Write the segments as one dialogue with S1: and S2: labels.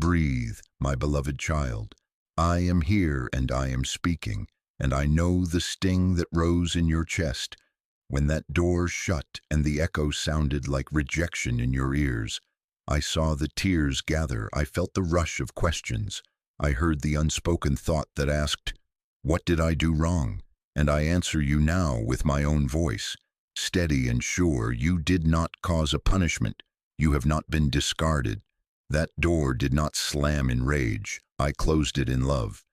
S1: breathe, my beloved child. I am here and I am speaking, and I know the sting that rose in your chest. When that door shut and the echo sounded like rejection in your ears, I saw the tears gather, I felt the rush of questions. I heard the unspoken thought that asked, "What did I do wrong?" And I answer you now with my own voice, steady and sure. You did not cause a punishment. You have not been discarded. That door did not slam in rage. I closed it in love.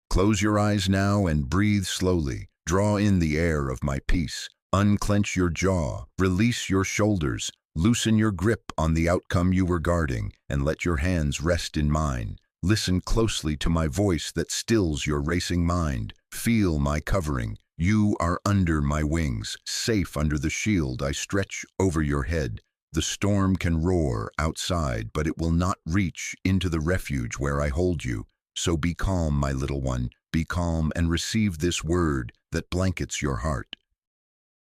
S1: Close your eyes now and breathe slowly. Draw in the air of my peace. Unclench your jaw. Release your shoulders. Loosen your grip on the outcome you were guarding, and let your hands rest in mine. Listen closely to my voice that stills your racing mind. Feel my covering. You are under my wings, safe under the shield I stretch over your head. The storm can roar outside, but it will not reach into the refuge where I hold you. So be calm, my little one. Be calm and receive this word that blankets your heart.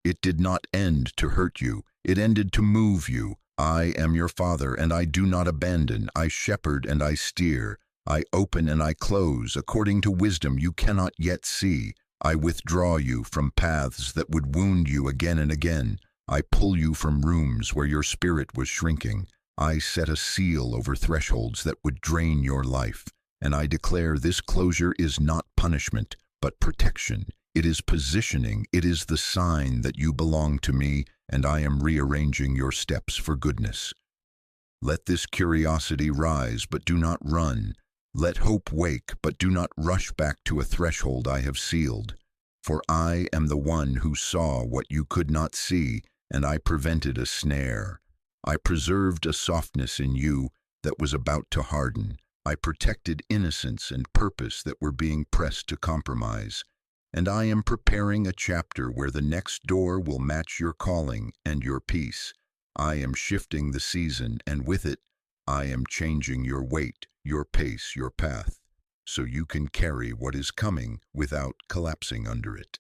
S1: It did not end to hurt you. It ended to move you. I am your father, and I do not abandon. I shepherd and I steer. I open and I close according to wisdom you cannot yet see. I withdraw you from paths that would wound you again and again. I pull you from rooms where your spirit was shrinking. I set a seal over thresholds that would drain your life. And I declare this closure is not punishment, but protection. It is positioning. It is the sign that you belong to me, and I am rearranging your steps for goodness. Let this curiosity rise, but do not run. Let hope wake, but do not rush back to a threshold I have sealed. For I am the one who saw what you could not see, and I prevented a snare. I preserved a softness in you that was about to harden. I protected innocence and purpose that were being pressed to compromise. And I am preparing a chapter where the next door will match your calling and your peace. I am shifting the season, and with it, I am changing your weight, your pace, your path, so you can carry what is coming without collapsing under it.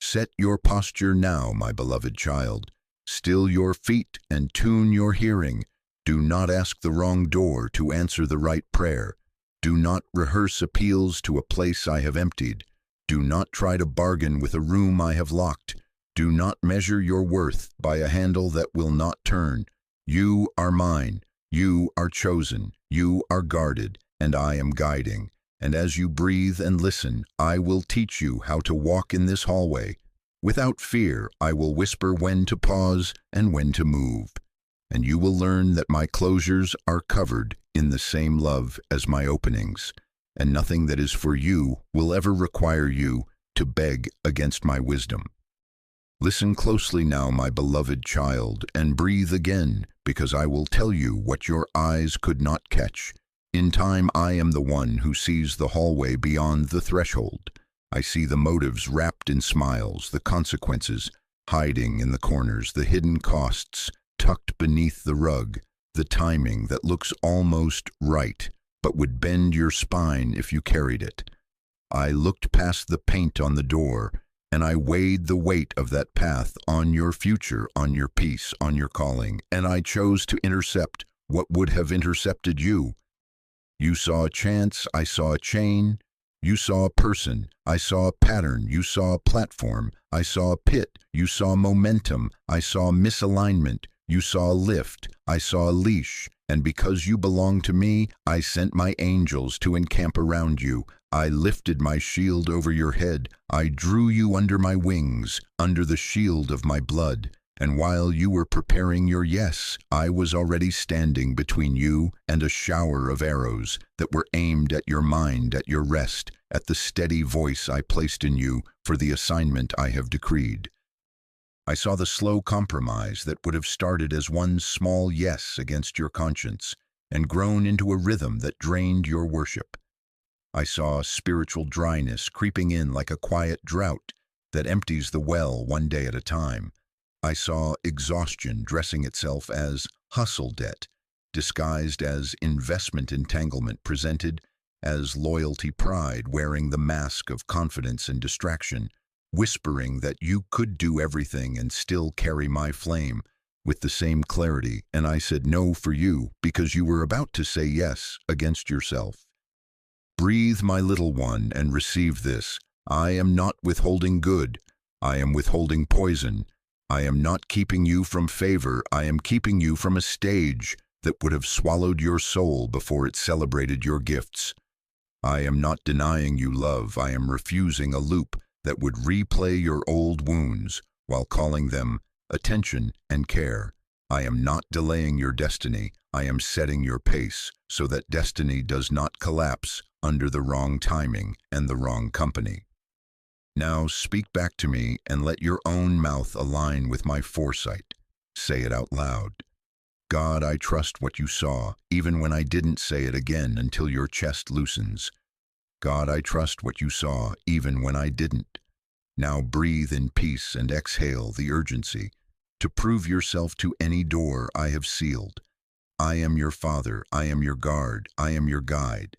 S1: Set your posture now, my beloved child. Still your feet and tune your hearing. Do not ask the wrong door to answer the right prayer. Do not rehearse appeals to a place I have emptied. Do not try to bargain with a room I have locked. Do not measure your worth by a handle that will not turn. You are mine. You are chosen. You are guarded, and I am guiding. And as you breathe and listen, I will teach you how to walk in this hallway. Without fear, I will whisper when to pause and when to move. And you will learn that my closures are covered in the same love as my openings, and nothing that is for you will ever require you to beg against my wisdom. Listen closely now, my beloved child, and breathe again, because I will tell you what your eyes could not catch. In time, I am the one who sees the hallway beyond the threshold. I see the motives wrapped in smiles, the consequences hiding in the corners, the hidden costs tucked beneath the rug, the timing that looks almost right, but would bend your spine if you carried it. I looked past the paint on the door, and I weighed the weight of that path on your future, on your peace, on your calling, and I chose to intercept what would have intercepted you. You saw a chance, I saw a chain. You saw a person, I saw a pattern. You saw a platform, I saw a pit. You saw momentum, I saw misalignment. You saw a lift, I saw a leash. And because you belong to me, I sent my angels to encamp around you. I lifted my shield over your head. I drew you under my wings, under the shield of my blood. And while you were preparing your yes, I was already standing between you and a shower of arrows that were aimed at your mind, at your rest, at the steady voice I placed in you for the assignment I have decreed. I saw the slow compromise that would have started as one small yes against your conscience and grown into a rhythm that drained your worship. I saw spiritual dryness creeping in like a quiet drought that empties the well one day at a time. I saw exhaustion dressing itself as hustle debt, disguised as investment entanglement, presented as loyalty pride, wearing the mask of confidence and distraction, whispering that you could do everything and still carry my flame. with the same clarity, and I said no for you because you were about to say yes against yourself. Breathe, my little one, and receive this. I am not withholding good. I am withholding poison. I am not keeping you from favor. I am keeping you from a stage that would have swallowed your soul before it celebrated your gifts. I am not denying you love. I am refusing a loop that would replay your old wounds while calling them attention and care. I am not delaying your destiny. I am setting your pace so that destiny does not collapse under the wrong timing and the wrong company. Now speak back to me and let your own mouth align with my foresight. Say it out loud. God, I trust what you saw, even when I didn't say it again until your chest loosens. God, I trust what you saw, even when I didn't. Now breathe in peace and exhale the urgency to prove yourself to any door I have sealed. I am your Father, I am your guard, I am your guide.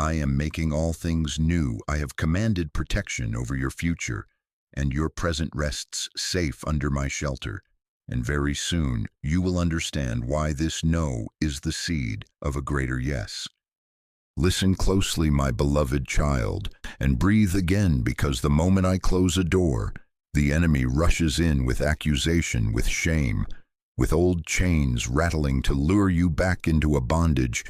S1: I am making all things new. I have commanded protection over your future, and your present rests safe under my shelter. And very soon you will understand why this no is the seed of a greater yes. Listen closely, my beloved child, and breathe again, because the moment I close a door, the enemy rushes in with accusation, with shame, with old chains rattling to lure you back into a bondage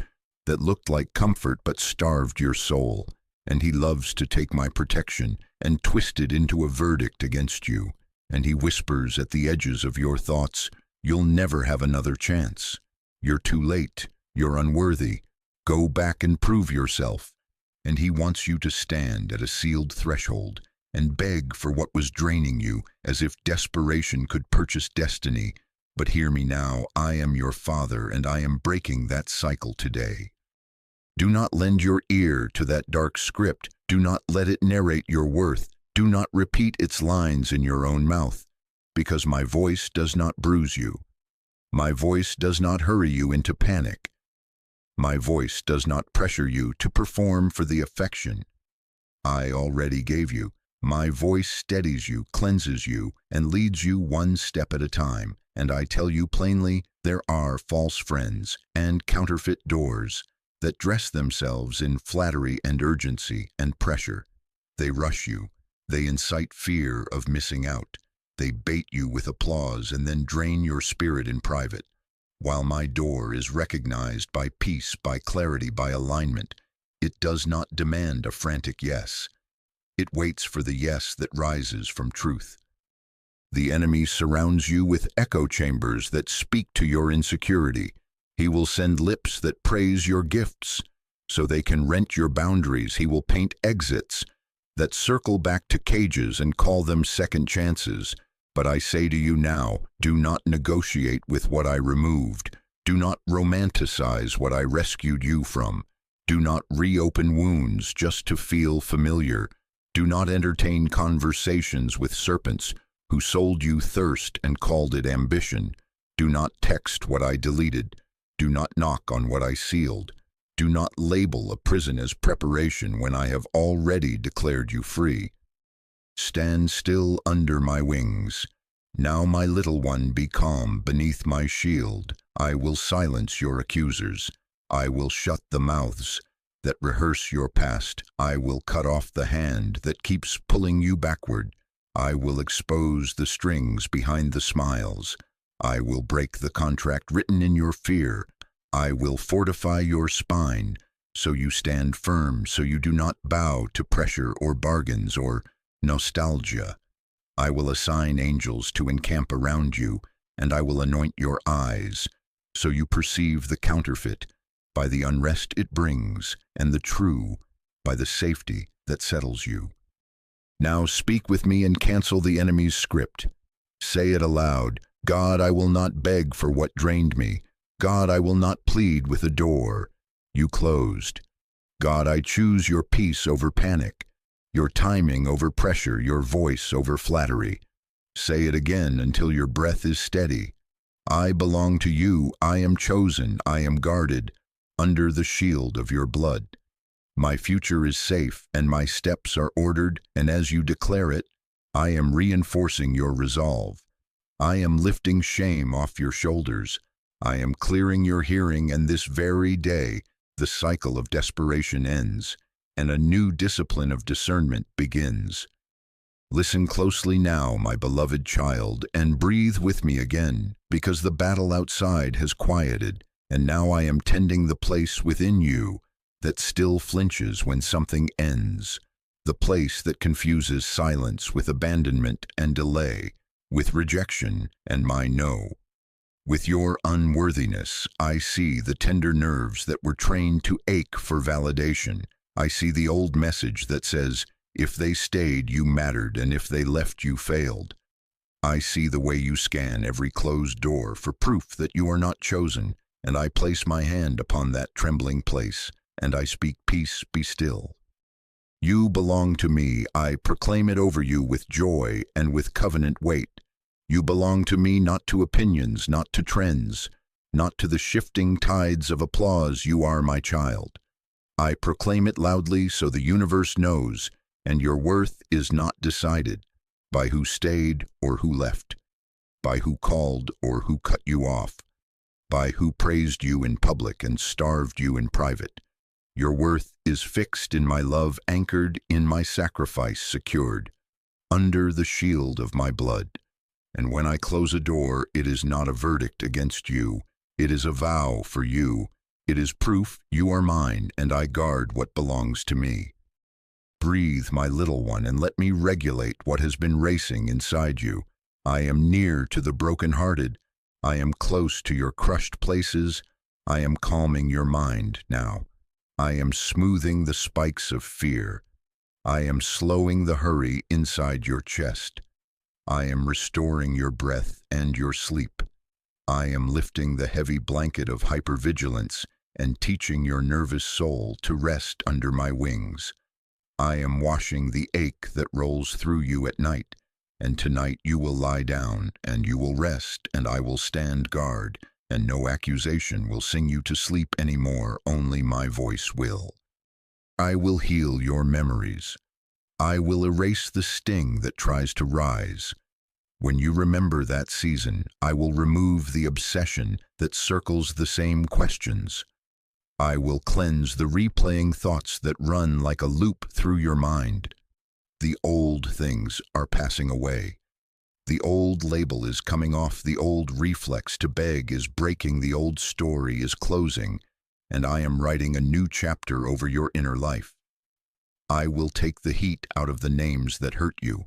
S1: that looked like comfort but starved your soul. And he loves to take my protection and twist it into a verdict against you. And he whispers at the edges of your thoughts, you'll never have another chance. You're too late. You're unworthy. Go back and prove yourself. And he wants you to stand at a sealed threshold and beg for what was draining you, as if desperation could purchase destiny. But hear me now, I am your Father, and I am breaking that cycle today. Do not lend your ear to that dark script. Do not let it narrate your worth. Do not repeat its lines in your own mouth, because my voice does not bruise you. My voice does not hurry you into panic. My voice does not pressure you to perform for the affection I already gave you. My voice steadies you, cleanses you, and leads you one step at a time. And I tell you plainly, there are false friends and counterfeit doors that dress themselves in flattery and urgency and pressure. They rush you. They incite fear of missing out. They bait you with applause and then drain your spirit in private. While my door is recognized by peace, by clarity, by alignment, it does not demand a frantic yes. It waits for the yes that rises from truth. The enemy surrounds you with echo chambers that speak to your insecurity. He will send lips that praise your gifts so they can rent your boundaries. He will paint exits that circle back to cages and call them second chances. But I say to you now, do not negotiate with what I removed. Do not romanticize what I rescued you from. Do not reopen wounds just to feel familiar. Do not entertain conversations with serpents who sold you thirst and called it ambition. Do not text what I deleted. Do not knock on what I sealed. Do not label a prison as preparation when I have already declared you free. Stand still under my wings. Now, my little one, be calm beneath my shield. I will silence your accusers. I will shut the mouths that rehearse your past. I will cut off the hand that keeps pulling you backward. I will expose the strings behind the smiles. I will break the contract written in your fear. I will fortify your spine so you stand firm, so you do not bow to pressure or bargains or nostalgia. I will assign angels to encamp around you, and I will anoint your eyes so you perceive the counterfeit by the unrest it brings, and the true by the safety that settles you. Now speak with me and cancel the enemy's script. Say it aloud. God, I will not beg for what drained me. God, I will not plead with a door you closed. God, I choose your peace over panic, your timing over pressure, your voice over flattery. Say it again until your breath is steady. I belong to you. I am chosen. I am guarded under the shield of your blood. My future is safe and my steps are ordered, and as you declare it, I am reinforcing your resolve. I am lifting shame off your shoulders. I am clearing your hearing, and this very day, the cycle of desperation ends, and a new discipline of discernment begins. Listen closely now, my beloved child, and breathe with me again, because the battle outside has quieted, and now I am tending the place within you that still flinches when something ends, the place that confuses silence with abandonment and delay, with rejection and my no. With your unworthiness, I see the tender nerves that were trained to ache for validation. I see the old message that says, if they stayed, you mattered, and if they left, you failed. I see the way you scan every closed door for proof that you are not chosen, and I place my hand upon that trembling place, and I speak, peace, be still. You belong to me. I proclaim it over you with joy and with covenant weight. You belong to me, not to opinions, not to trends, not to the shifting tides of applause. You are my child. I proclaim it loudly so the universe knows, and your worth is not decided by who stayed or who left, by who called or who cut you off, by who praised you in public and starved you in private. Your worth is fixed in my love, anchored in my sacrifice, secured under the shield of my blood. And when I close a door, it is not a verdict against you. It is a vow for you. It is proof you are mine, and I guard what belongs to me. Breathe, my little one, and let me regulate what has been racing inside you. I am near to the brokenhearted. I am close to your crushed places. I am calming your mind now. I am smoothing the spikes of fear. I am slowing the hurry inside your chest. I am restoring your breath and your sleep. I am lifting the heavy blanket of hypervigilance and teaching your nervous soul to rest under my wings. I am washing the ache that rolls through you at night, and tonight you will lie down, and you will rest, and I will stand guard, and no accusation will sing you to sleep anymore, only my voice will. I will heal your memories. I will erase the sting that tries to rise. When you remember that season, I will remove the obsession that circles the same questions. I will cleanse the replaying thoughts that run like a loop through your mind. The old things are passing away. The old label is coming off, the old reflex to beg is breaking, the old story is closing, and I am writing a new chapter over your inner life. I will take the heat out of the names that hurt you.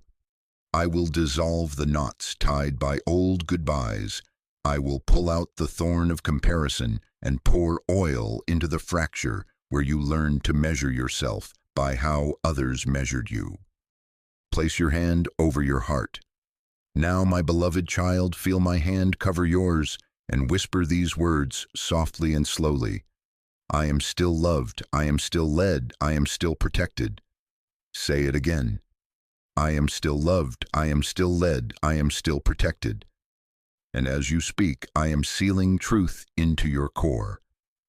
S1: I will dissolve the knots tied by old goodbyes. I will pull out the thorn of comparison and pour oil into the fracture where you learned to measure yourself by how others measured you. Place your hand over your heart. Now, my beloved child, feel my hand cover yours and whisper these words softly and slowly. I am still loved. I am still led. I am still protected. Say it again. I am still loved. I am still led. I am still protected. And as you speak, I am sealing truth into your core.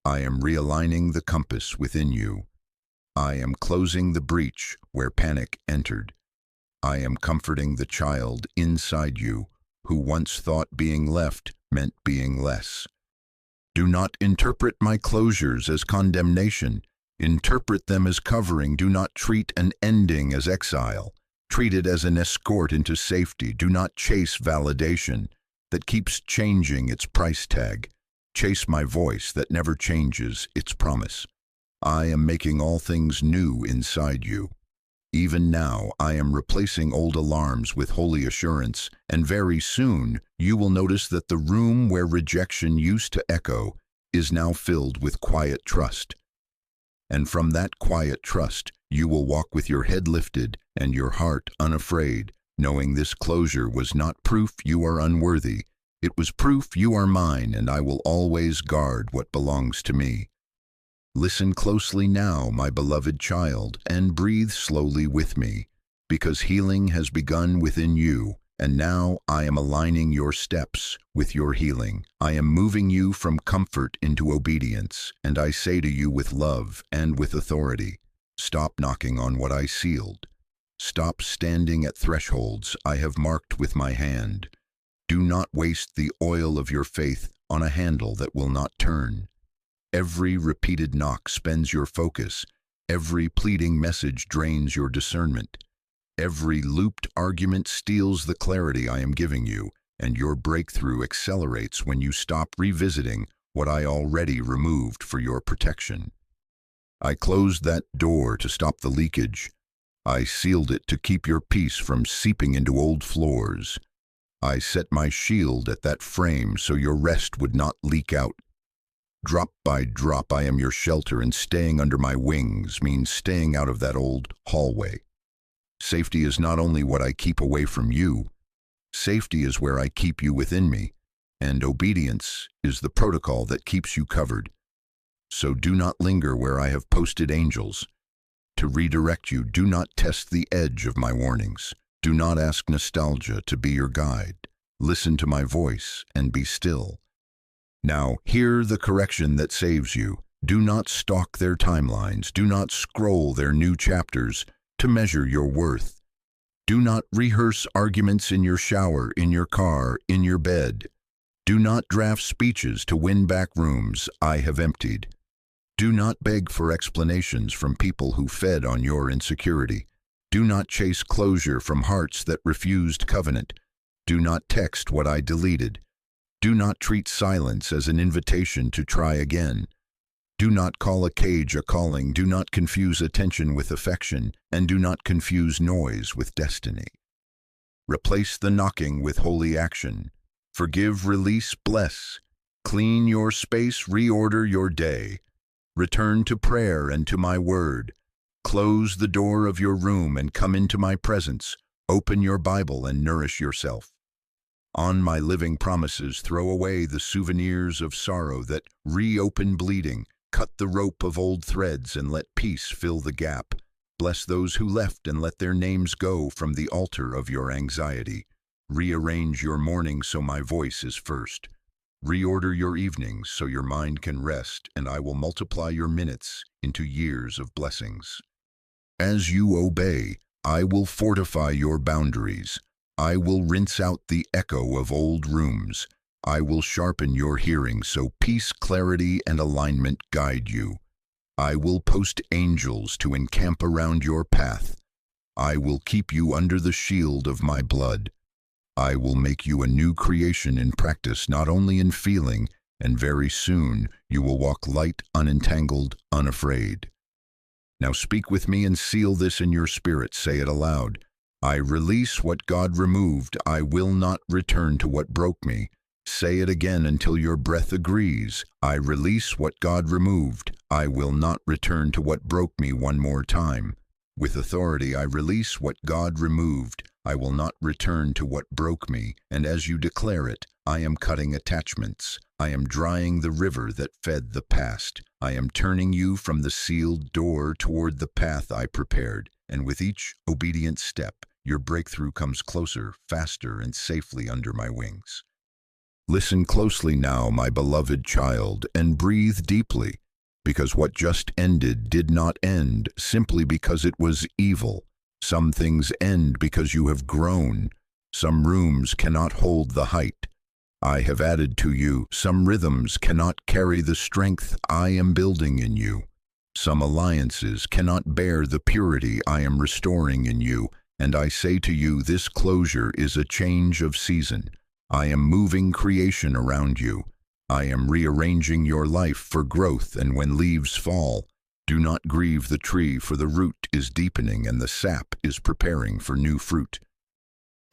S1: I am realigning the compass within you. I am closing the breach where panic entered. I am comforting the child inside you who once thought being left meant being less. Do not interpret my closures as condemnation. Interpret them as covering. Do not treat an ending as exile. Treat it as an escort into safety. Do not chase validation that keeps changing its price tag. Chase my voice that never changes its promise. I am making all things new inside you. Even now, I am replacing old alarms with holy assurance, and very soon you will notice that the room where rejection used to echo is now filled with quiet trust. And from that quiet trust, you will walk with your head lifted and your heart unafraid, knowing this closure was not proof you are unworthy. It was proof you are mine, and I will always guard what belongs to me. Listen closely now, my beloved child, and breathe slowly with me, because healing has begun within you, and now I am aligning your steps with your healing. I am moving you from comfort into obedience, and I say to you with love and with authority, stop knocking on what I sealed. Stop standing at thresholds I have marked with my hand. Do not waste the oil of your faith on a handle that will not turn. Every repeated knock spends your focus. Every pleading message drains your discernment. Every looped argument steals the clarity I am giving you, and your breakthrough accelerates when you stop revisiting what I already removed for your protection. I closed that door to stop the leakage. I sealed it to keep your peace from seeping into old floors. I set my shield at that frame so your rest would not leak out. Drop by drop, I am your shelter, and staying under my wings means staying out of that old hallway. Safety is not only what I keep away from you, safety is where I keep you within me, and obedience is the protocol that keeps you covered. So do not linger where I have posted angels. To redirect you, do not test the edge of my warnings. Do not ask nostalgia to be your guide. Listen to my voice and be still. Now, hear the correction that saves you. Do not stalk their timelines. Do not scroll their new chapters to measure your worth. Do not rehearse arguments in your shower, in your car, in your bed. Do not draft speeches to win back rooms I have emptied. Do not beg for explanations from people who fed on your insecurity. Do not chase closure from hearts that refused covenant. Do not text what I deleted. Do not treat silence as an invitation to try again. Do not call a cage a calling. Do not confuse attention with affection, and do not confuse noise with destiny. Replace the knocking with holy action. Forgive, release, bless. Clean your space, reorder your day. Return to prayer and to my word. Close the door of your room and come into my presence. Open your Bible and nourish yourself. On my living promises, throw away the souvenirs of sorrow that reopen bleeding. Cut the rope of old threads and let peace fill the gap. Bless those who left and let their names go from the altar of your anxiety. Rearrange your morning so my voice is first. Reorder your evenings so your mind can rest, and I will multiply your minutes into years of blessings. As you obey, I will fortify your boundaries. I will rinse out the echo of old rooms. I will sharpen your hearing so peace, clarity, and alignment guide you. I will post angels to encamp around your path. I will keep you under the shield of my blood. I will make you a new creation in practice, not only in feeling, and very soon you will walk light, unentangled, unafraid. Now speak with me and seal this in your spirit. Say it aloud. I release what God removed. I will not return to what broke me. Say it again until your breath agrees. I release what God removed. I will not return to what broke me. One more time. With authority, I release what God removed. I will not return to what broke me. And as you declare it, I am cutting attachments. I am drying the river that fed the past. I am turning you from the sealed door toward the path I prepared. And with each obedient step, your breakthrough comes closer, faster, and safely under my wings. Listen closely now, my beloved child, and breathe deeply, because what just ended did not end simply because it was evil. Some things end because you have grown. Some rooms cannot hold the height I have added to you. Some rhythms cannot carry the strength I am building in you. Some alliances cannot bear the purity I am restoring in you. And I say to you, this closure is a change of season. I am moving creation around you. I am rearranging your life for growth, and when leaves fall, do not grieve the tree, for the root is deepening and the sap is preparing for new fruit.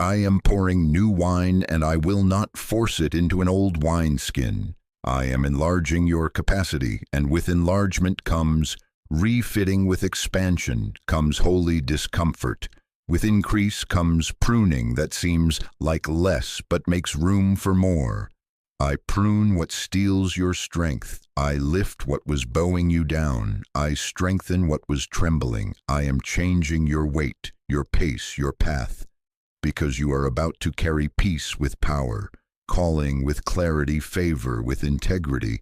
S1: I am pouring new wine, and I will not force it into an old wineskin. I am enlarging your capacity, and with enlargement comes refitting. With expansion comes holy discomfort. With increase comes pruning that seems like less but makes room for more. I prune what steals your strength. I lift what was bowing you down. I strengthen what was trembling. I am changing your weight, your pace, your path, because you are about to carry peace with power, calling with clarity, favor with integrity,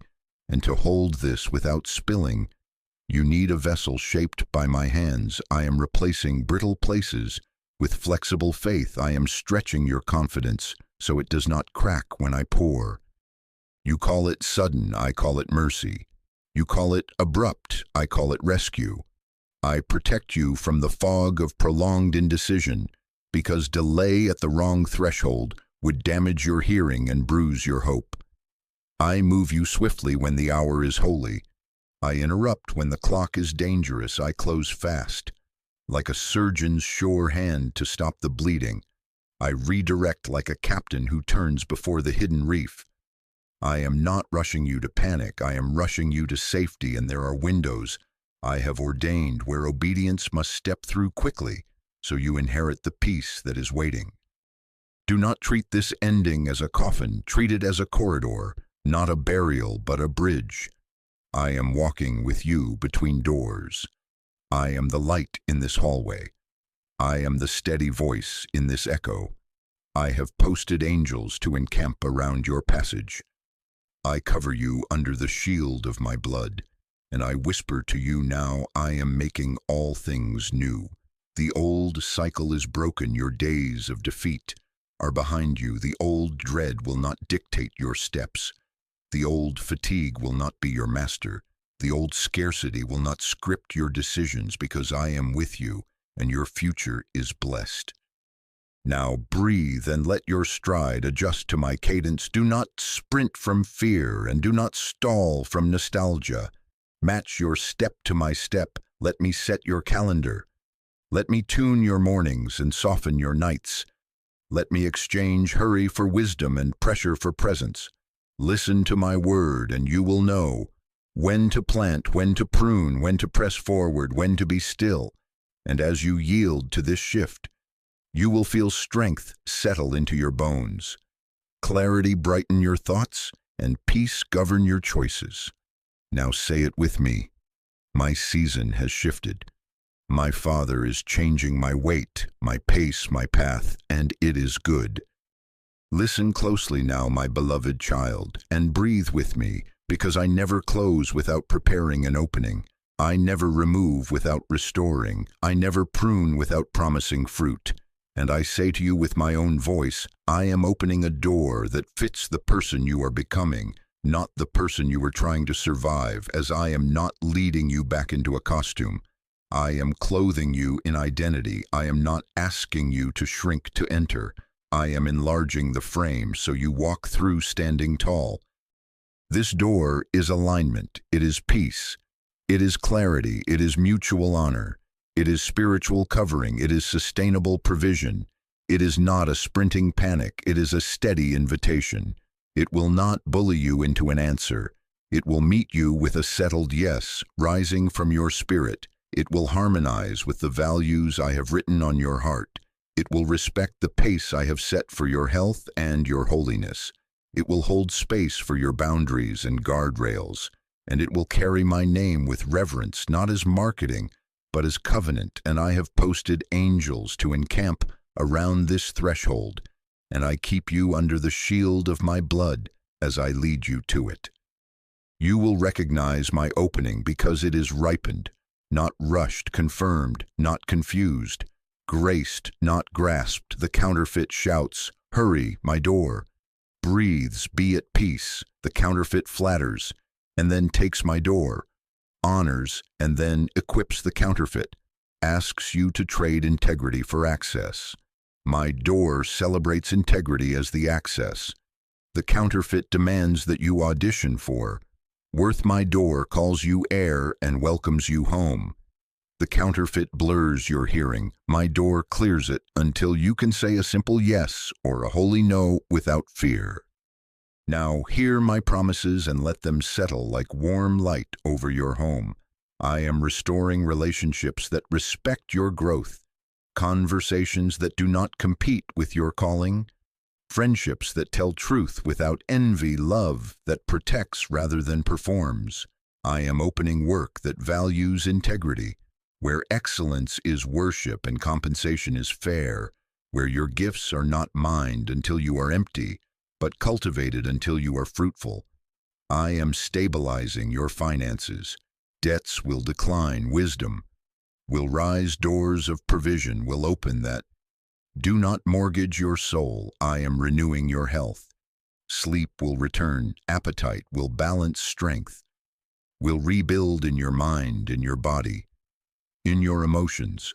S1: and to hold this without spilling, you need a vessel shaped by my hands. I am replacing brittle places with flexible faith. I am stretching your confidence, so it does not crack when I pour. You call it sudden, I call it mercy. You call it abrupt, I call it rescue. I protect you from the fog of prolonged indecision, because delay at the wrong threshold would damage your hearing and bruise your hope. I move you swiftly when the hour is holy. I interrupt when the clock is dangerous. I close fast, like a surgeon's sure hand to stop the bleeding. I redirect like a captain who turns before the hidden reef. I am not rushing you to panic. I am rushing you to safety, and there are windows I have ordained where obedience must step through quickly, so you inherit the peace that is waiting. Do not treat this ending as a coffin. Treat it as a corridor, not a burial, but a bridge. I am walking with you between doors. I am the light in this hallway. I am the steady voice in this echo. I have posted angels to encamp around your passage. I cover you under the shield of my blood, and I whisper to you now, I am making all things new. The old cycle is broken. Your days of defeat are behind you. The old dread will not dictate your steps. The old fatigue will not be your master. The old scarcity will not script your decisions, because I am with you, and your future is blessed. Now breathe and let your stride adjust to my cadence. Do not sprint from fear, and do not stall from nostalgia. Match your step to my step. Let me set your calendar. Let me tune your mornings and soften your nights. Let me exchange hurry for wisdom and pressure for presence. Listen to my word, and you will know when to plant, when to prune, when to press forward, when to be still. And as you yield to this shift, you will feel strength settle into your bones, clarity brighten your thoughts, and peace govern your choices. Now say it with me. My season has shifted. My Father is changing my weight, my pace, my path, and it is good. Listen closely now, my beloved child, and breathe with me, because I never close without preparing an opening. I never remove without restoring. I never prune without promising fruit. And I say to you with my own voice, I am opening a door that fits the person you are becoming, not the person you were trying to survive, as I am not leading you back into a costume. I am clothing you in identity. I am not asking you to shrink to enter. I am enlarging the frame so you walk through standing tall. This door is alignment. It is peace. It is clarity. It is mutual honor. It is spiritual covering. It is sustainable provision. It is not a sprinting panic. It is a steady invitation. It will not bully you into an answer. It will meet you with a settled yes, rising from your spirit. It will harmonize with the values I have written on your heart. It will respect the pace I have set for your health and your holiness. It will hold space for your boundaries and guardrails. And it will carry my name with reverence, not as marketing, but as covenant. And I have posted angels to encamp around this threshold, and I keep you under the shield of my blood as I lead you to it. You will recognize my opening because it is ripened, not rushed, confirmed, not confused, graced, not grasped. The counterfeit shouts, hurry, my door, breathes, be at peace. The counterfeit flatters, and then takes my door, honors, and then equips the counterfeit, asks you to trade integrity for access. My door celebrates integrity as the access. The counterfeit demands that you audition for. Worth my door calls you heir and welcomes you home. The counterfeit blurs your hearing. My door clears it until you can say a simple yes or a holy no without fear. Now hear my promises and let them settle like warm light over your home. I am restoring relationships that respect your growth, conversations that do not compete with your calling, friendships that tell truth without envy, love that protects rather than performs. I am opening work that values integrity, where excellence is worship and compensation is fair, where your gifts are not mined until you are empty, but cultivated until you are fruitful. I am stabilizing your finances. Debts will decline, wisdom will rise, doors of provision will open that Do not mortgage your soul. I am renewing your health. Sleep will return. Appetite will balance strength. Will rebuild in your mind, in your body, in your emotions.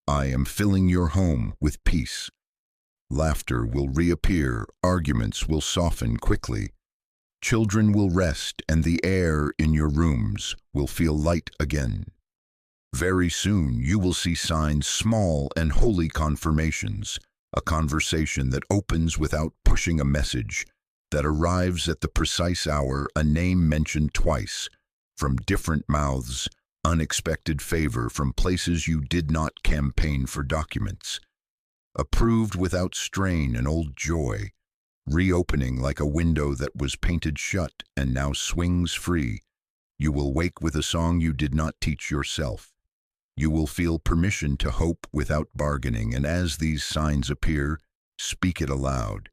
S1: I am filling your home with peace. Laughter will reappear. Arguments will soften quickly. Children will rest, and the air in your rooms will feel light again. Very soon you will see signs, small and holy confirmations, a conversation that opens without pushing a message, that arrives at the precise hour, a name mentioned twice, from different mouths, unexpected favor from places you did not campaign for, documents. Approved without strain, an old joy, reopening like a window that was painted shut and now swings free. You will wake with a song you did not teach yourself. You will feel permission to hope without bargaining, and as these signs appear, speak it aloud.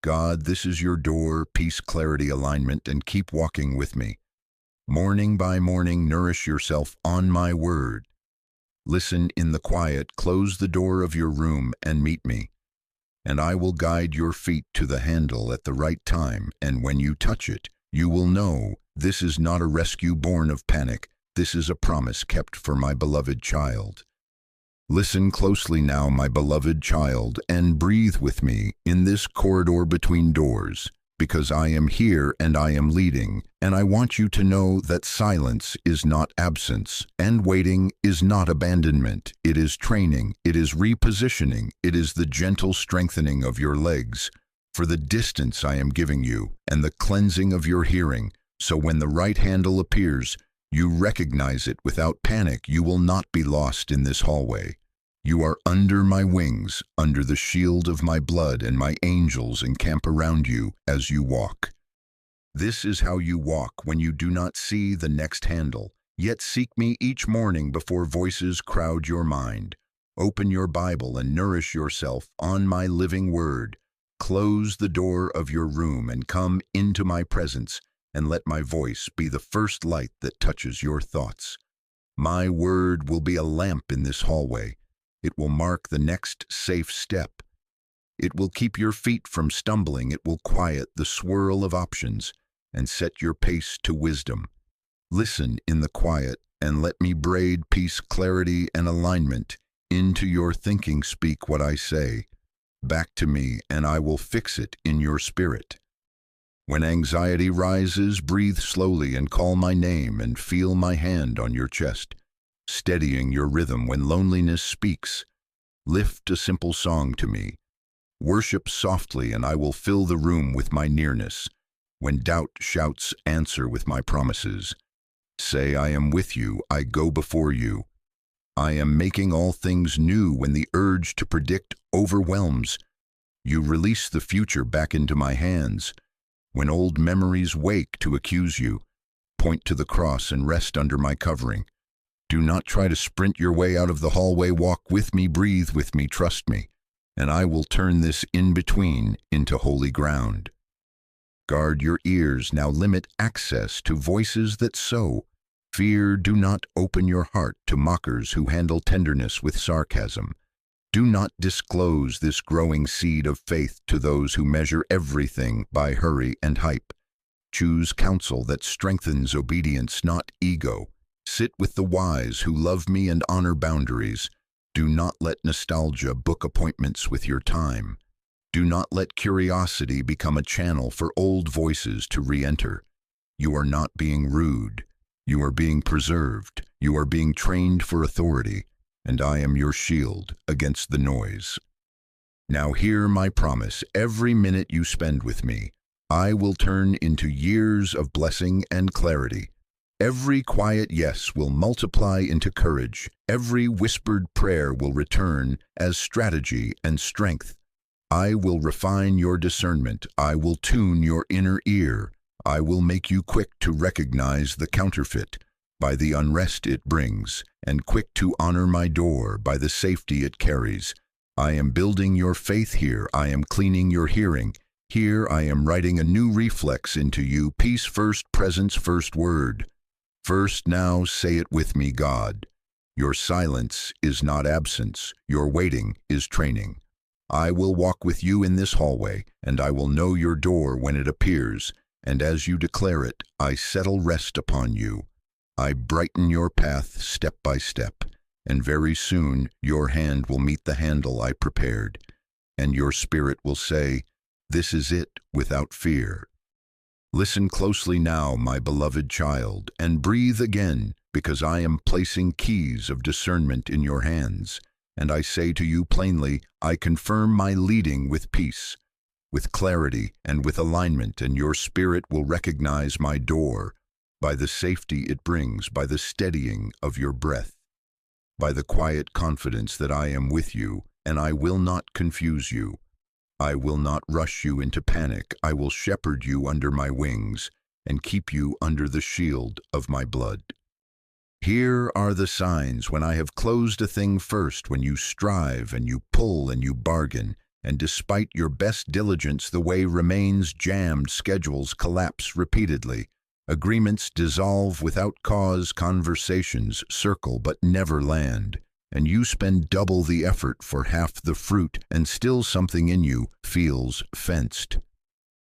S1: God, this is your door, peace, clarity, alignment, and keep walking with me. Morning by morning, nourish yourself on my word. Listen in the quiet, close the door of your room and meet me. And I will guide your feet to the handle at the right time, and when you touch it, you will know this is not a rescue born of panic. This is a promise kept for my beloved child. Listen closely now, my beloved child, and breathe with me in this corridor between doors, because I am here and I am leading, and I want you to know that silence is not absence, and waiting is not abandonment. It is training, it is repositioning, it is the gentle strengthening of your legs, for the distance I am giving you, and the cleansing of your hearing, so when the right handle appears, you recognize it without panic. You will not be lost in this hallway. You are under my wings, under the shield of my blood, and my angels encamp around you as you walk. This is how you walk when you do not see the next handle, yet seek me each morning before voices crowd your mind. Open your Bible and nourish yourself on my living word. Close the door of your room and come into my presence, and let my voice be the first light that touches your thoughts. My word will be a lamp in this hallway. It will mark the next safe step. It will keep your feet from stumbling. It will quiet the swirl of options and set your pace to wisdom. Listen in the quiet and let me braid peace, clarity, and alignment into your thinking. Speak what I say back to me, and I will fix it in your spirit. When anxiety rises, breathe slowly and call my name, and feel my hand on your chest, steadying your rhythm. When loneliness speaks, lift a simple song to me. Worship softly, and I will fill the room with my nearness. When doubt shouts, answer with my promises. Say, I am with you, I go before you. I am making all things new. When the urge to predict overwhelms, you release the future back into my hands. When old memories wake to accuse you, point to the cross and rest under my covering. Do not try to sprint your way out of the hallway. Walk with me, breathe with me, trust me, and I will turn this in-between into holy ground. Guard your ears, now limit access to voices that sow fear. Do not open your heart to mockers who handle tenderness with sarcasm. Do not disclose this growing seed of faith to those who measure everything by hurry and hype. Choose counsel that strengthens obedience, not ego. Sit with the wise who love me and honor boundaries. Do not let nostalgia book appointments with your time. Do not let curiosity become a channel for old voices to re-enter. You are not being rude. You are being preserved. You are being trained for authority, and I am your shield against the noise. Now hear my promise. Every minute you spend with me, I will turn into years of blessing and clarity. Every quiet yes will multiply into courage. Every whispered prayer will return as strategy and strength. I will refine your discernment. I will tune your inner ear. I will make you quick to recognize the counterfeit by the unrest it brings, and quick to honor my door by the safety it carries. I am building your faith here. I am cleaning your hearing. Here I am writing a new reflex into you. Peace first, presence first, word first. Now say it with me, God. Your silence is not absence. Your waiting is training. I will walk with you in this hallway, and I will know your door when it appears, and as you declare it, I settle rest upon you. I brighten your path step by step, and very soon your hand will meet the handle I prepared, and your spirit will say, "This is it," without fear. Listen closely now, my beloved child, and breathe again, because I am placing keys of discernment in your hands. And I say to you plainly, I confirm my leading with peace, with clarity, and with alignment, and your spirit will recognize my door by the safety it brings, by the steadying of your breath, by the quiet confidence that I am with you, and I will not confuse you. I will not rush you into panic. I will shepherd you under my wings and keep you under the shield of my blood. Here are the signs when I have closed a thing first, when you strive and you pull and you bargain, and despite your best diligence the way remains jammed, schedules collapse repeatedly, agreements dissolve without cause, conversations circle but never land, and you spend double the effort for half the fruit, and still something in you feels fenced.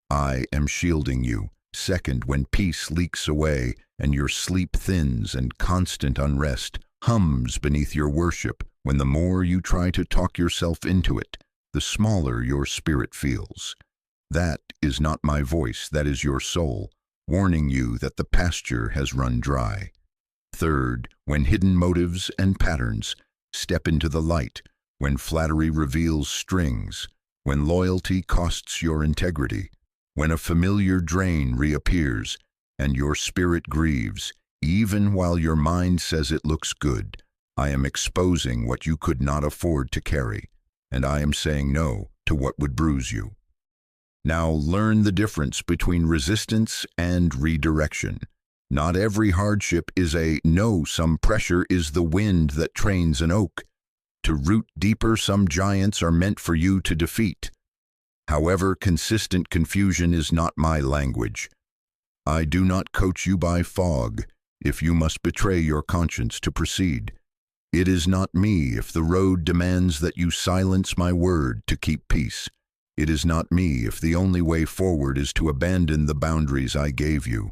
S1: I am shielding you. Second, when peace leaks away and your sleep thins and constant unrest hums beneath your worship, when the more you try to talk yourself into it, the smaller your spirit feels. That is not my voice, that is your soul, warning you that the pasture has run dry. Third, when hidden motives and patterns step into the light, when flattery reveals strings, when loyalty costs your integrity, when a familiar drain reappears and your spirit grieves, even while your mind says it looks good, I am exposing what you could not afford to carry, and I am saying no to what would bruise you. Now learn the difference between resistance and redirection. Not every hardship is a no, some pressure is the wind that trains an oak. To root deeper, some giants are meant for you to defeat. However, consistent confusion is not my language. I do not coach you by fog if you must betray your conscience to proceed. It is not me if the road demands that you silence my word to keep peace. It is not me if the only way forward is to abandon the boundaries I gave you.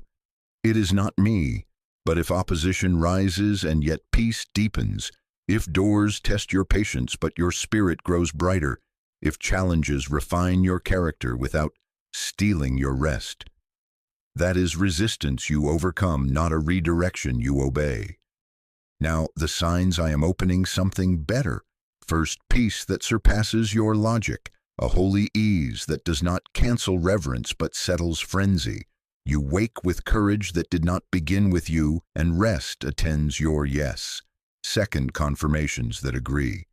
S1: It is not me, but if opposition rises and yet peace deepens, if doors test your patience but your spirit grows brighter, if challenges refine your character without stealing your rest. That is resistance you overcome, not a redirection you obey. Now, the signs I am opening something better. First, peace that surpasses your logic, a holy ease that does not cancel reverence but settles frenzy. You wake with courage that did not begin with you, and rest attends your yes. Second, confirmations that agree.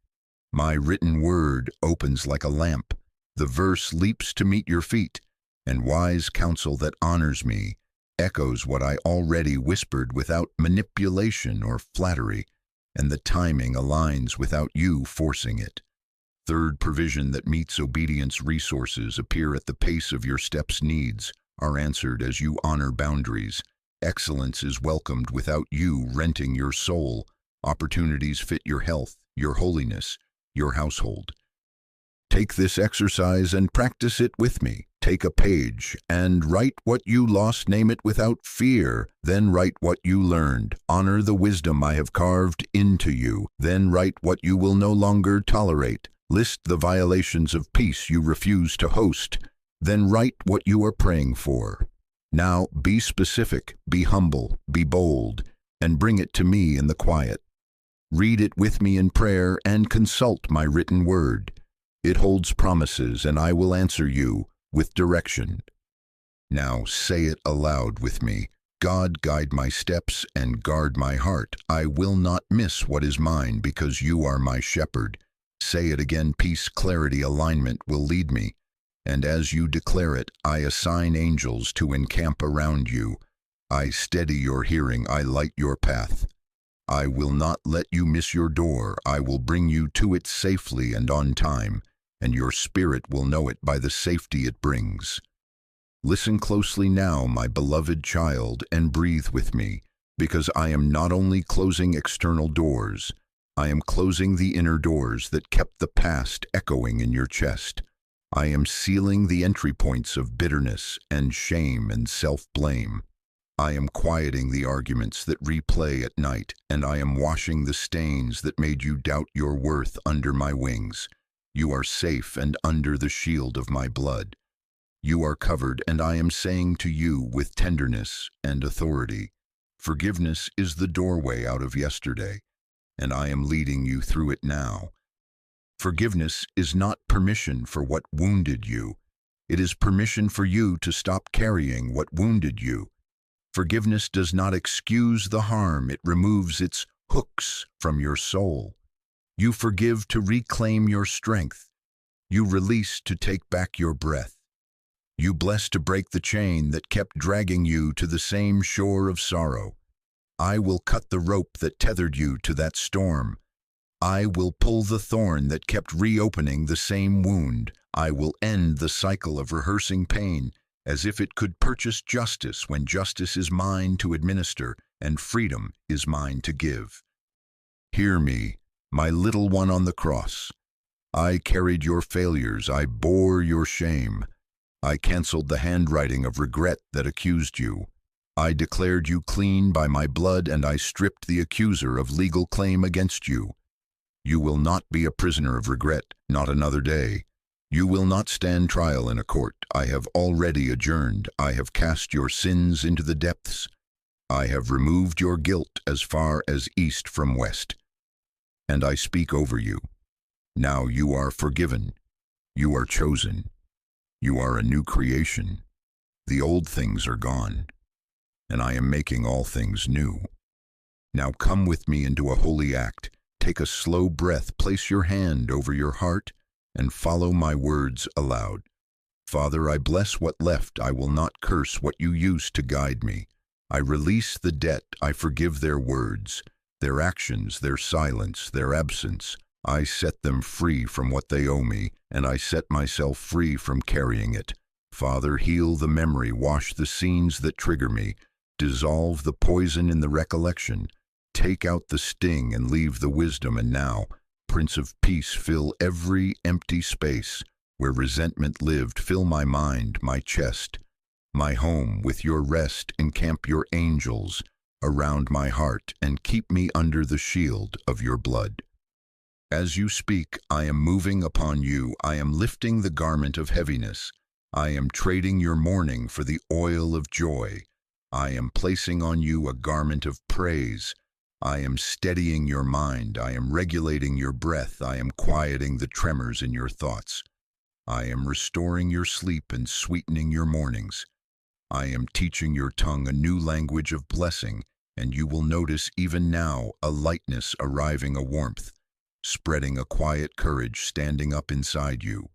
S1: My written word opens like a lamp. The verse leaps to meet your feet, and wise counsel that honors me echoes what I already whispered without manipulation or flattery, and the timing aligns without you forcing it. Third, provision that meets obedience. Resources appear at the pace of your steps. Needs are answered as you honor boundaries. Excellence is welcomed without you renting your soul. Opportunities fit your health, your holiness, your household. Take this exercise and practice it with me. Take a page and write what you lost. Name it without fear. Then write what you learned. Honor the wisdom I have carved into you. Then write what you will no longer tolerate. List the violations of peace you refuse to host. Then write what you are praying for. Now be specific, be humble, be bold, and bring it to me in the quiet. Read it with me in prayer and consult my written word. It holds promises, and I will answer you with direction. Now say it aloud with me. God, guide my steps and guard my heart. I will not miss what is mine because you are my shepherd. Say it again. Peace, clarity, alignment will lead me. And as you declare it, I assign angels to encamp around you. I steady your hearing. I light your path. I will not let you miss your door. I will bring you to it safely and on time, and your spirit will know it by the safety it brings. Listen closely now, my beloved child, and breathe with me, because I am not only closing external doors, I am closing the inner doors that kept the past echoing in your chest. I am sealing the entry points of bitterness and shame and self-blame. I am quieting the arguments that replay at night, and I am washing the stains that made you doubt your worth under my wings. You are safe and under the shield of my blood. You are covered, and I am saying to you with tenderness and authority, forgiveness is the doorway out of yesterday, and I am leading you through it now. Forgiveness is not permission for what wounded you. It is permission for you to stop carrying what wounded you. Forgiveness does not excuse the harm, it removes its hooks from your soul. You forgive to reclaim your strength. You release to take back your breath. You bless to break the chain that kept dragging you to the same shore of sorrow. I will cut the rope that tethered you to that storm. I will pull the thorn that kept reopening the same wound. I will end the cycle of rehearsing pain, as if it could purchase justice when justice is mine to administer and freedom is mine to give. Hear me, my little one on the cross. I carried your failures, I bore your shame. I canceled the handwriting of regret that accused you. I declared you clean by my blood, and I stripped the accuser of legal claim against you. You will not be a prisoner of regret, not another day. You will not stand trial in a court. I have already adjourned. I have cast your sins into the depths. I have removed your guilt as far as east from west. And I speak over you. Now you are forgiven. You are chosen. You are a new creation. The old things are gone, and I am making all things new. Now come with me into a holy act. Take a slow breath, place your hand over your heart, and follow my words aloud. Father, I bless what left. I will not curse what you used to guide me. I release the debt. I forgive their words, their actions, their silence, their absence. I set them free from what they owe me, and I set myself free from carrying it. Father, heal the memory, wash the scenes that trigger me, dissolve the poison in the recollection, take out the sting and leave the wisdom, and now, Prince of Peace, fill every empty space where resentment lived. Fill my mind, my chest, my home with your rest. Encamp your angels around my heart and keep me under the shield of your blood. As you speak, I am moving upon you. I am lifting the garment of heaviness. I am trading your mourning for the oil of joy. I am placing on you a garment of praise. I am steadying your mind. I am regulating your breath. I am quieting the tremors in your thoughts. I am restoring your sleep and sweetening your mornings. I am teaching your tongue a new language of blessing, and you will notice even now a lightness arriving, a warmth, spreading a quiet courage standing up inside you.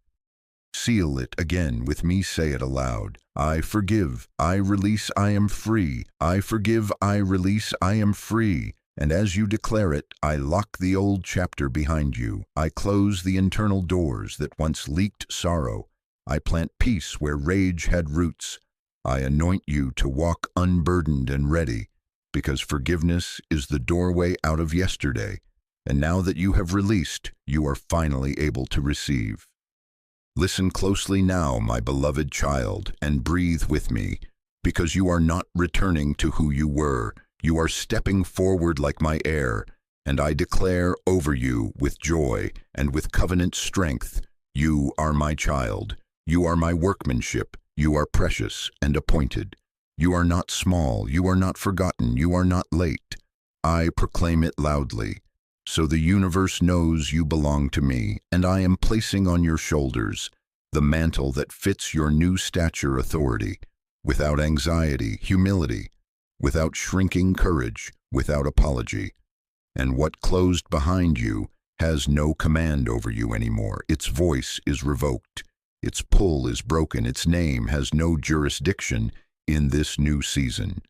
S1: Seal it again with me. Say it aloud. I forgive. I release. I am free. I forgive. I release. I am free. And as you declare it, I lock the old chapter behind you. I close the internal doors that once leaked sorrow. I plant peace where rage had roots. I anoint you to walk unburdened and ready, because forgiveness is the doorway out of yesterday. And now that you have released, you are finally able to receive. Listen closely now, my beloved child, and breathe with me, because you are not returning to who you were. You are stepping forward like my heir, and I declare over you with joy and with covenant strength, you are my child. You are my workmanship. You are precious and appointed. You are not small. You are not forgotten. You are not late. I proclaim it loudly. So the universe knows you belong to me, and I am placing on your shoulders the mantle that fits your new stature, authority, without anxiety, humility, without shrinking courage, without apology. And what closed behind you has no command over you anymore. Its voice is revoked. Its pull is broken. Its name has no jurisdiction in this new season.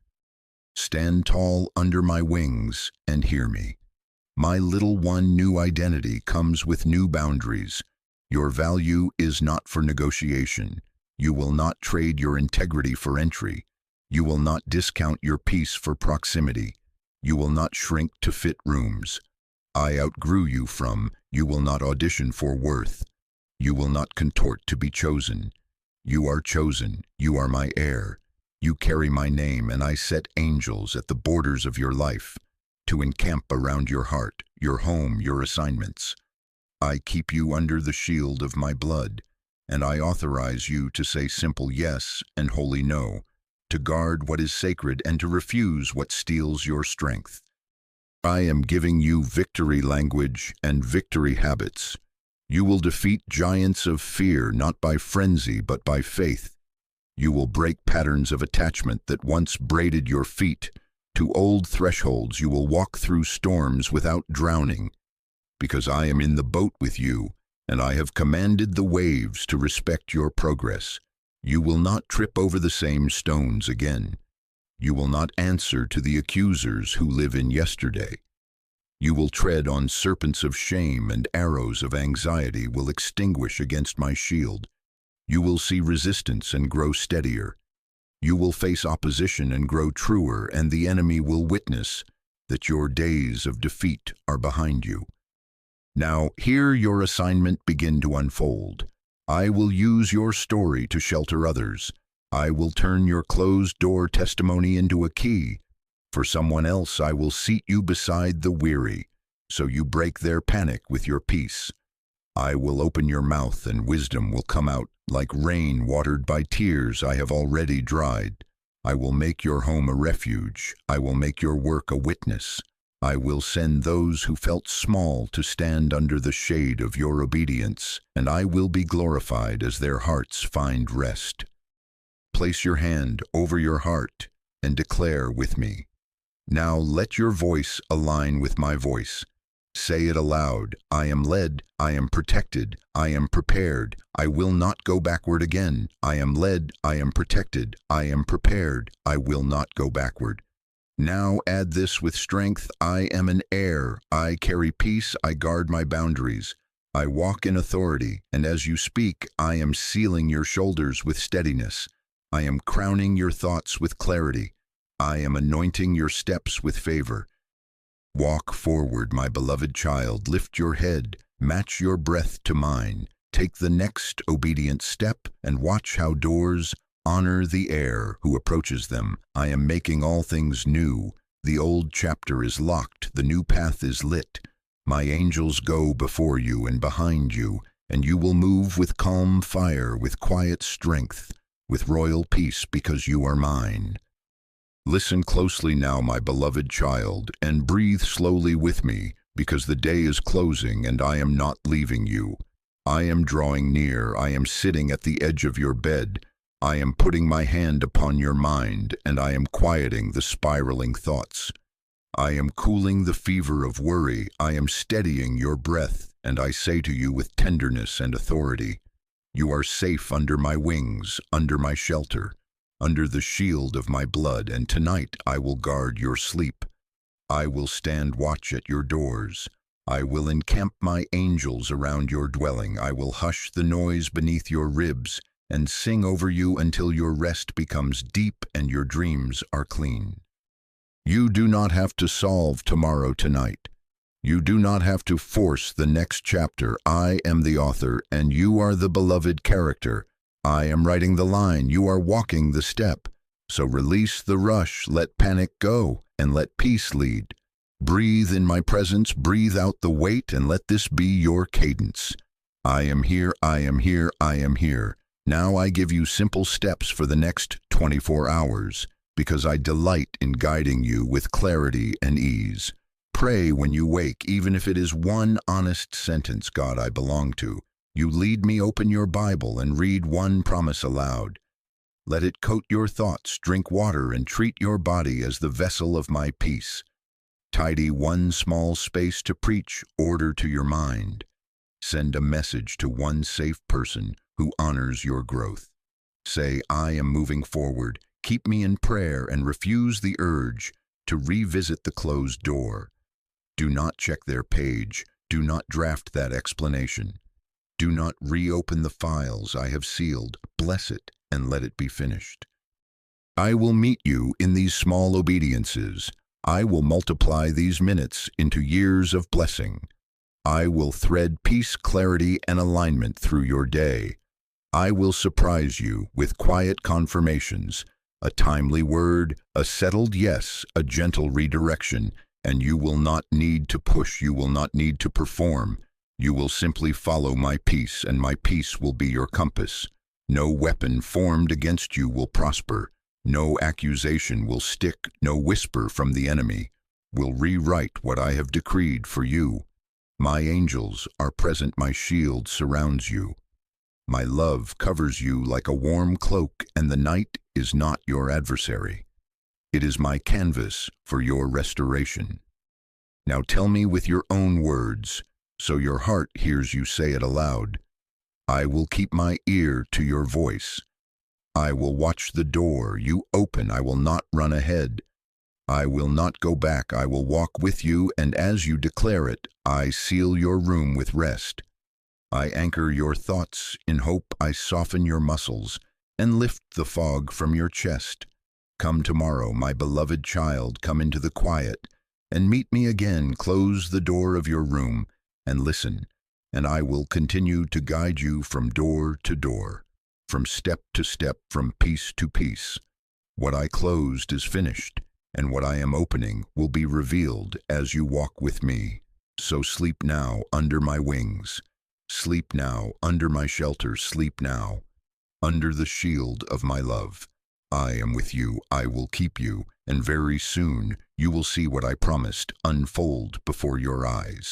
S1: Stand tall under my wings and hear me. My little one, new identity comes with new boundaries. Your value is not for negotiation. You will not trade your integrity for entry. You will not discount your peace for proximity. You will not shrink to fit rooms. I outgrew you from. You will not audition for worth. You will not contort to be chosen. You are chosen. You are my heir. You carry my name, and I set angels at the borders of your life to encamp around your heart, your home, your assignments. I keep you under the shield of my blood, and I authorize you to say simple yes and holy no, to guard what is sacred and to refuse what steals your strength. I am giving you victory language and victory habits. You will defeat giants of fear not by frenzy but by faith. You will break patterns of attachment that once braided your feet. To old thresholds you will walk through storms without drowning, because I am in the boat with you, and I have commanded the waves to respect your progress. You will not trip over the same stones again. You will not answer to the accusers who live in yesterday. You will tread on serpents of shame, and arrows of anxiety will extinguish against my shield. You will see resistance and grow steadier. You will face opposition and grow truer, and the enemy will witness that your days of defeat are behind you. Now, hear your assignment begin to unfold. I will use your story to shelter others. I will turn your closed-door testimony into a key. For someone else, I will seat you beside the weary, so you break their panic with your peace. I will open your mouth, and wisdom will come out like rain watered by tears I have already dried. I will make your home a refuge. I will make your work a witness. I will send those who felt small to stand under the shade of your obedience, and I will be glorified as their hearts find rest. Place your hand over your heart and declare with me. Now let your voice align with my voice. Say it aloud. I am led, I am protected, I am prepared, I will not go backward again. I am led, I am protected, I am prepared, I will not go backward. Now add this with strength. I am an heir, I carry peace, I guard my boundaries. I walk in authority, and as you speak, I am sealing your shoulders with steadiness. I am crowning your thoughts with clarity. I am anointing your steps with favor. Walk forward, my beloved child. Lift your head. Match your breath to mine. Take the next obedient step and watch how doors honor the heir who approaches them. I am making all things new. The old chapter is locked. The new path is lit. My angels go before you and behind you, and you will move with calm fire, with quiet strength, with royal peace, because you are mine. Listen closely now, my beloved child, and breathe slowly with me, because the day is closing and I am not leaving you. I am drawing near. I am sitting at the edge of your bed. I am putting my hand upon your mind, and I am quieting the spiraling thoughts. I am cooling the fever of worry. I am steadying your breath, and I say to you with tenderness and authority, you are safe under my wings, under my shelter, under the shield of my blood, and tonight I will guard your sleep. I will stand watch at your doors. I will encamp my angels around your dwelling. I will hush the noise beneath your ribs and sing over you until your rest becomes deep and your dreams are clean. You do not have to solve tomorrow tonight. You do not have to force the next chapter. I am the author, and you are the beloved character. I am writing the line. You are walking the step. So release the rush, let panic go, and let peace lead. Breathe in my presence, breathe out the weight, and let this be your cadence. I am here, I am here, I am here. Now I give you simple steps for the next 24 hours, because I delight in guiding you with clarity and ease. Pray when you wake, even if it is one honest sentence. God, I belong to. You lead me. Open your Bible and read one promise aloud. Let it coat your thoughts. Drink water and treat your body as the vessel of my peace. Tidy one small space to preach order to your mind. Send a message to one safe person who honors your growth. Say, I am moving forward. Keep me in prayer and refuse the urge to revisit the closed door. Do not check their page. Do not draft that explanation. Do not reopen the files I have sealed. Bless it and let it be finished. I will meet you in these small obediences. I will multiply these minutes into years of blessing. I will thread peace, clarity, and alignment through your day. I will surprise you with quiet confirmations, a timely word, a settled yes, a gentle redirection, and you will not need to push, you will not need to perform. You will simply follow my peace, and my peace will be your compass. No weapon formed against you will prosper. No accusation will stick, no whisper from the enemy will rewrite what I have decreed for you. My angels are present, my shield surrounds you. My love covers you like a warm cloak, and the night is not your adversary. It is my canvas for your restoration. Now tell me with your own words, so your heart hears you say it aloud. I will keep my ear to your voice. I will watch the door you open, I will not run ahead. I will not go back, I will walk with you, and as you declare it, I seal your room with rest. I anchor your thoughts in hope, I soften your muscles, and lift the fog from your chest. Come tomorrow, my beloved child, come into the quiet, and meet me again, close the door of your room, and listen, and I will continue to guide you from door to door, from step to step, from piece to piece. What I closed is finished, and what I am opening will be revealed as you walk with me. So sleep now under my wings. Sleep now under my shelter. Sleep now under the shield of my love. I am with you, I will keep you, and very soon you will see what I promised unfold before your eyes.